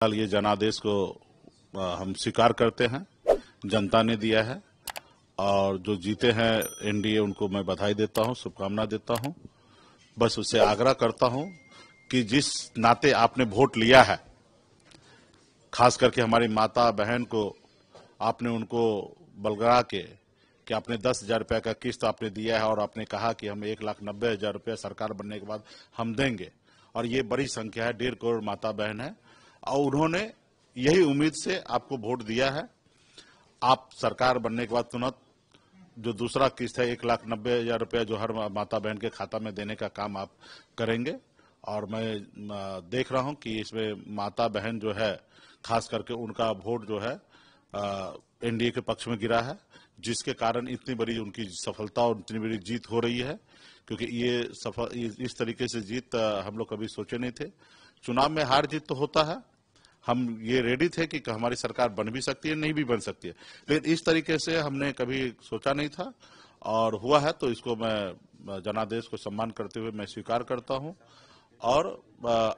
ये जनादेश को हम स्वीकार करते हैं, जनता ने दिया है और जो जीते हैं एनडीए उनको मैं बधाई देता हूं, शुभकामना देता हूं। बस उससे आग्रह करता हूं कि जिस नाते आपने वोट लिया है, खास करके हमारी माता बहन को आपने उनको बलगरा के कि आपने 10,000 रुपये का किस्त आपने दिया है और आपने कहा कि हम 1,90,000 रुपये सरकार बनने के बाद हम देंगे, और ये बड़ी संख्या है, 1.5 करोड़ माता बहन है और उन्होंने यही उम्मीद से आपको वोट दिया है। आप सरकार बनने के बाद तुरंत जो दूसरा किस्त है 1,90,000 रुपये जो हर माता बहन के खाता में देने का काम आप करेंगे। और मैं देख रहा हूं कि इसमें माता बहन जो है, खास करके उनका वोट जो है एनडीए के पक्ष में गिरा है, जिसके कारण इतनी बड़ी उनकी सफलता और इतनी बड़ी जीत हो रही है। क्योंकि ये इस तरीके से जीत हम लोग कभी सोचे नहीं थे। चुनाव में हार जीत तो होता है, हम ये रेडी थे कि हमारी सरकार बन भी सकती है, नहीं भी बन सकती है, लेकिन इस तरीके से हमने कभी सोचा नहीं था और हुआ है। तो इसको मैं जनादेश को सम्मान करते हुए मैं स्वीकार करता हूं और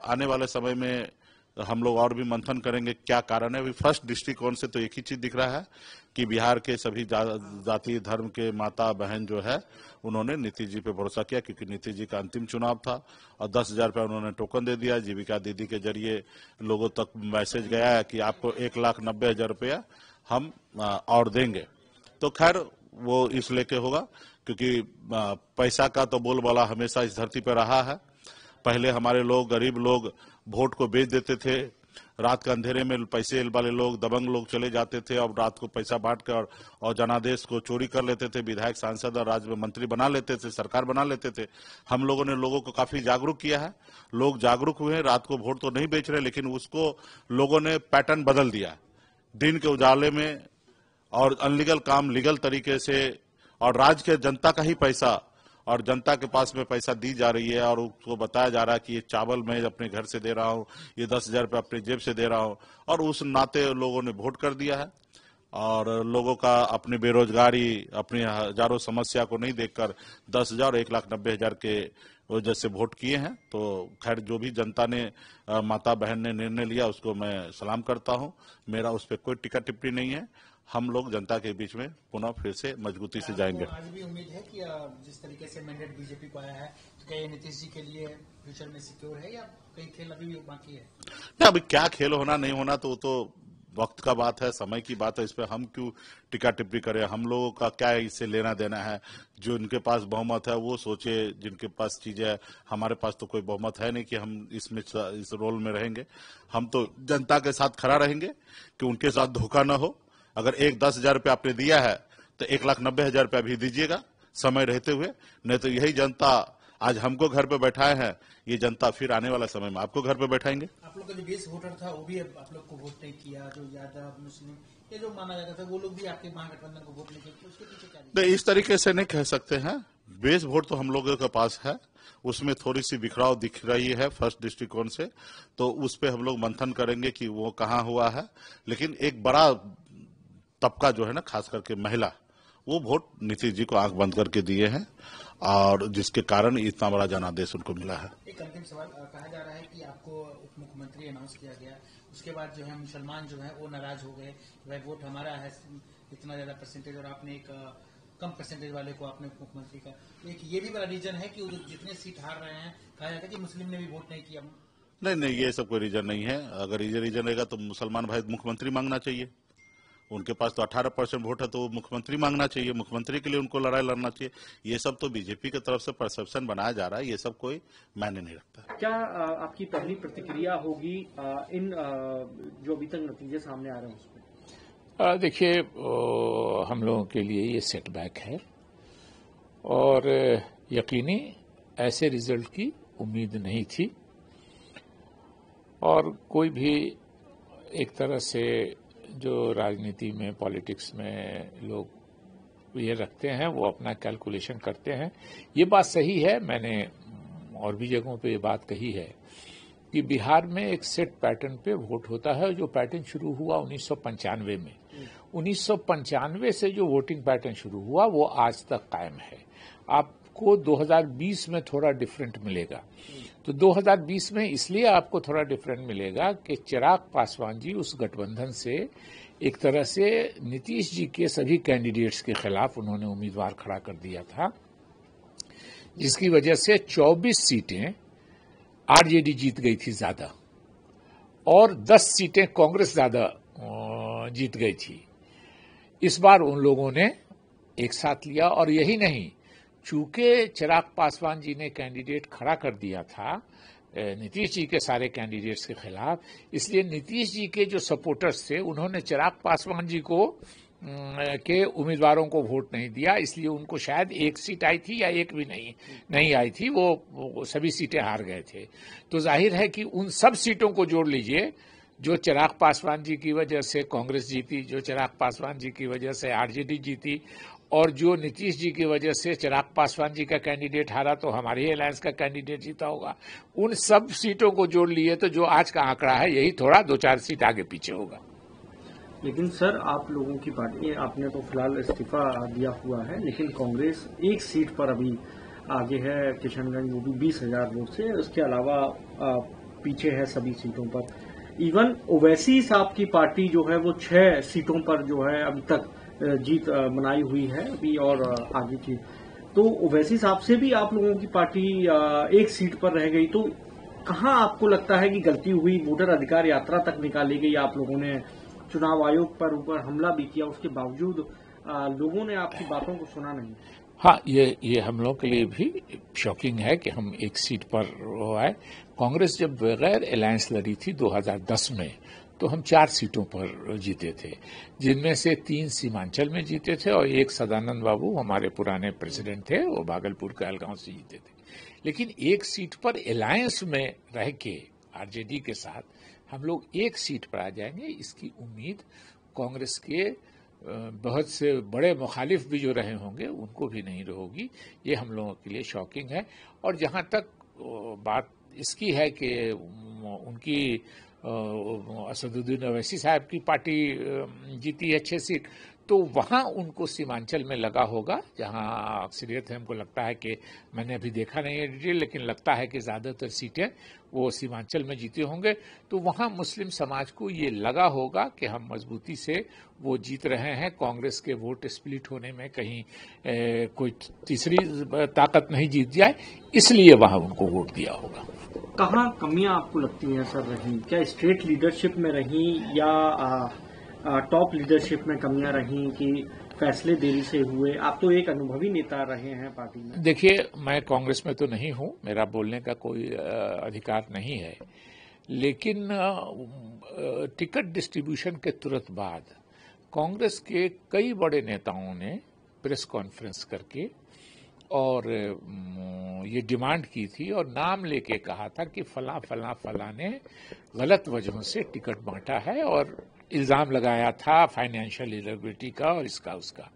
आने वाले समय में हम लोग और भी मंथन करेंगे क्या कारण है। अभी फर्स्ट दृष्टिकोण से तो एक ही चीज दिख रहा है कि बिहार के सभी जाति धर्म के माता बहन जो है उन्होंने नीतीश जी पे भरोसा किया, क्योंकि नीतीश जी का अंतिम चुनाव था और 10,000 रुपया उन्होंने टोकन दे दिया। जीविका दीदी के जरिए लोगों तक मैसेज गया है कि आपको 1,90,000 रुपया हम और देंगे। तो खैर वो इस लेके होगा, क्योंकि पैसा का तो बोलबाला हमेशा इस धरती पर रहा है। पहले हमारे लोग, गरीब लोग वोट को बेच देते थे, रात के अंधेरे में पैसे वाले लोग, दबंग लोग चले जाते थे और रात को पैसा बांट कर और जनादेश को चोरी कर लेते थे, विधायक सांसद और राज्य में मंत्री बना लेते थे, सरकार बना लेते थे। हम लोगों ने लोगों को काफी जागरूक किया है, लोग जागरूक हुए हैं। रात को वोट तो नहीं बेच रहे, लेकिन उसको लोगों ने पैटर्न बदल दिया। दिन के उजाले में और अनलीगल काम लीगल तरीके से और राज्य के जनता का ही पैसा और जनता के पास में पैसा दी जा रही है और उसको बताया जा रहा है कि ये चावल मैं अपने घर से दे रहा हूं, ये 10,000 रुपये अपने जेब से दे रहा हूं, और उस नाते लोगों ने वोट कर दिया है। और लोगों का अपनी बेरोजगारी, अपनी हजारों समस्या को नहीं देखकर 10,000 और 1,90,000 के वजह से वोट किए हैं। तो खैर जो भी जनता ने माता बहन ने निर्णय लिया उसको मैं सलाम करता हूं, मेरा उस पर कोई टिक्का टिप्पणी नहीं है। हम लोग जनता के बीच में पुनः फिर से मजबूती से जाएंगे। आज भी उम्मीद है कि जिस तरीके से मैंडेट बीजेपी को आया है, तो क्या ये नीतीश जी के लिए फ्यूचर में सिक्योर है या कई खेल अभी भी बाकी है? नहीं, अभी क्या खेल होना नहीं होना तो वो तो वक्त का बात है, समय की बात है, इस पर हम क्यों टिक्का टिप्पणी करें। हम लोगों का क्या इससे लेना देना है। जो इनके पास बहुमत है वो सोचे, जिनके पास चीजें है। हमारे पास तो कोई बहुमत है नहीं कि हम इसमें इस रोल में रहेंगे। हम तो जनता के साथ खड़ा रहेंगे कि उनके साथ धोखा न हो। अगर 10,000 रुपया आपने दिया है तो 1,90,000 रुपया भी दीजिएगा समय रहते हुए, नहीं तो यही जनता आज हमको घर पे बैठाए हैं, ये जनता फिर आने वाला समय में आपको घर पे बैठाएंगे। आप लोग का जो बेस वोटर था वो भी आप लोग को वोट नहीं किया, जो यादव मुस्लिम ये जो माना जाता था वो लोग भी आपके महागठबंधन को वोट नहीं किया, उसके पीछे क्या? नहीं, इस तरीके से नहीं कह सकते हैं। बेस वोट तो हम लोगों के पास है, उसमें थोड़ी सी बिखराव दिख रही है फर्स्ट दृष्टिकोण से, तो उस पर हम लोग मंथन करेंगे कि वो कहाँ हुआ है। लेकिन एक बड़ा तबका जो है ना, खास करके महिला, वो वोट नीतीश जी को आंख बंद करके दिए हैं और जिसके कारण इतना बड़ा जनादेश उनको मिला है। एक अंतिम सवाल, कहा जा रहा है कि आपको उप मुख्यमंत्री अनाउंस किया गया, उसके बाद जो है मुसलमान जो है वो नाराज हो गए, वह वोट हमारा है इतना ज्यादा परसेंटेज और आपने एक कम परसेंटेज वाले को आपने उप मुख्यमंत्री का। एक ये भी बड़ा रीजन है कि जितने सीट हार रहे हैं, कहा जाता है कि मुस्लिम ने भी वोट नहीं किया। नहीं, ये सब कोई रीजन नहीं है। अगर ये रीजन रहेगा तो मुसलमान भाई मुख्यमंत्री मांगना चाहिए। उनके पास तो 18% वोट है, तो मुख्यमंत्री मांगना चाहिए, मुख्यमंत्री के लिए उनको लड़ाई लड़ना चाहिए। ये सब तो बीजेपी की तरफ से परसेप्शन बनाया जा रहा है, ये सब कोई मायने नहीं रखता। क्या आपकी पहली प्रतिक्रिया होगी इन जो अभी तक नतीजे सामने आ रहे हैं उसमें? देखिए, हम लोगों के लिए ये सेटबैक है और यकीनी ऐसे रिजल्ट की उम्मीद नहीं थी और कोई भी एक तरह से जो राजनीति में, पॉलिटिक्स में लोग ये रखते हैं वो अपना कैलकुलेशन करते हैं। ये बात सही है, मैंने और भी जगहों पे ये बात कही है कि बिहार में एक सेट पैटर्न पे वोट होता है, जो पैटर्न शुरू हुआ 1995 में। 1995 से जो वोटिंग पैटर्न शुरू हुआ वो आज तक कायम है। आप आपको 2020 में थोड़ा डिफरेंट मिलेगा। तो 2020 में इसलिए आपको थोड़ा डिफरेंट मिलेगा कि चिराग पासवान जी उस गठबंधन से एक तरह से नीतीश जी के सभी कैंडिडेट्स के खिलाफ उन्होंने उम्मीदवार खड़ा कर दिया था, जिसकी वजह से 24 सीटें आरजेडी जीत गई थी ज्यादा और 10 सीटें कांग्रेस ज्यादा जीत गई थी। इस बार उन लोगों ने एक साथ लिया और यही नहीं, चूंकि चिराग पासवान जी ने कैंडिडेट खड़ा कर दिया था नीतीश जी के सारे कैंडिडेट्स के खिलाफ, इसलिए नीतीश जी के जो सपोर्टर्स थे उन्होंने चिराग पासवान जी को के उम्मीदवारों को वोट नहीं दिया, इसलिए उनको शायद एक सीट आई थी या एक भी नहीं आई थी, वो सभी सीटें हार गए थे। तो जाहिर है कि उन सब सीटों को जोड़ लीजिए जो चिराग पासवान जी की वजह से कांग्रेस जीती, जो चिराग पासवान जी की वजह से आरजेडी जीती और जो नीतीश जी की वजह से चिराग पासवान जी का कैंडिडेट हारा तो हमारी अलायंस का कैंडिडेट जीता होगा। उन सब सीटों को जोड़ लिए तो जो आज का आंकड़ा है यही थोड़ा 2-4 सीट आगे पीछे होगा। लेकिन सर, आप लोगों की पार्टी, आपने तो फिलहाल इस्तीफा दिया हुआ है, लेकिन कांग्रेस एक सीट पर अभी आगे है किशनगंज, वो भी 20,000 वोट से। उसके अलावा पीछे है सभी सीटों पर। इवन ओवैसी साहब की पार्टी जो है वो 6 सीटों पर जो है अभी तक जीत बनाई हुई है अभी, और आगे की तो ओवैसी साहब से भी आप लोगों की पार्टी एक सीट पर रह गई। तो कहाँ आपको लगता है कि गलती हुई? वोटर अधिकार यात्रा तक निकाली गई, आप लोगों ने चुनाव आयोग पर ऊपर हमला भी किया, उसके बावजूद लोगों ने आपकी बातों को सुना नहीं। हाँ, ये हम लोग के लिए भी शॉकिंग है कि हम एक सीट पर आए। कांग्रेस जब बगैर अलायंस लड़ी थी 2010 में तो हम 4 सीटों पर जीते थे, जिनमें से 3 सीमांचल में जीते थे और एक सदानंद बाबू हमारे पुराने प्रेसिडेंट थे, वो भागलपुर के अलगांव से जीते थे। लेकिन एक सीट पर अलायंस में रह के आरजेडी के साथ हम लोग एक सीट पर आ जाएंगे, इसकी उम्मीद कांग्रेस के बहुत से बड़े मुखालिफ भी जो रहे होंगे उनको भी नहीं होगी। ये हम लोगों के लिए शॉकिंग है। और जहां तक बात इसकी है कि उनकी असदुद्दीन ओवैसी साहब की पार्टी जीती है 6 सीट, तो वहां उनको सीमांचल में लगा होगा, जहां अक्सरियत है। हमको लगता है कि मैंने अभी देखा नहीं है डिटेल, लेकिन लगता है कि ज्यादातर सीटें वो सीमांचल में जीते होंगे। तो वहां मुस्लिम समाज को ये लगा होगा कि हम मजबूती से वो जीत रहे हैं, कांग्रेस के वोट स्प्लिट होने में कहीं कोई तीसरी ताकत नहीं जीत जाए, इसलिए वहां उनको वोट दिया होगा। कहाँ कमियां आपको लगती हैं सर रही? क्या स्टेट लीडरशिप में रही या टॉप लीडरशिप में कमियां रही कि फैसले देरी से हुए? आप तो एक अनुभवी नेता रहे हैं पार्टी में। देखिए, मैं कांग्रेस में तो नहीं हूं, मेरा बोलने का कोई अधिकार नहीं है, लेकिन टिकट डिस्ट्रीब्यूशन के तुरंत बाद कांग्रेस के कई बड़े नेताओं ने प्रेस कॉन्फ्रेंस करके और ये डिमांड की थी और नाम लेके कहा था कि फला ने गलत वजहों से टिकट बांटा है और इल्जाम लगाया था फाइनेंशियल इरेगुलरिटी का और इसका उसका।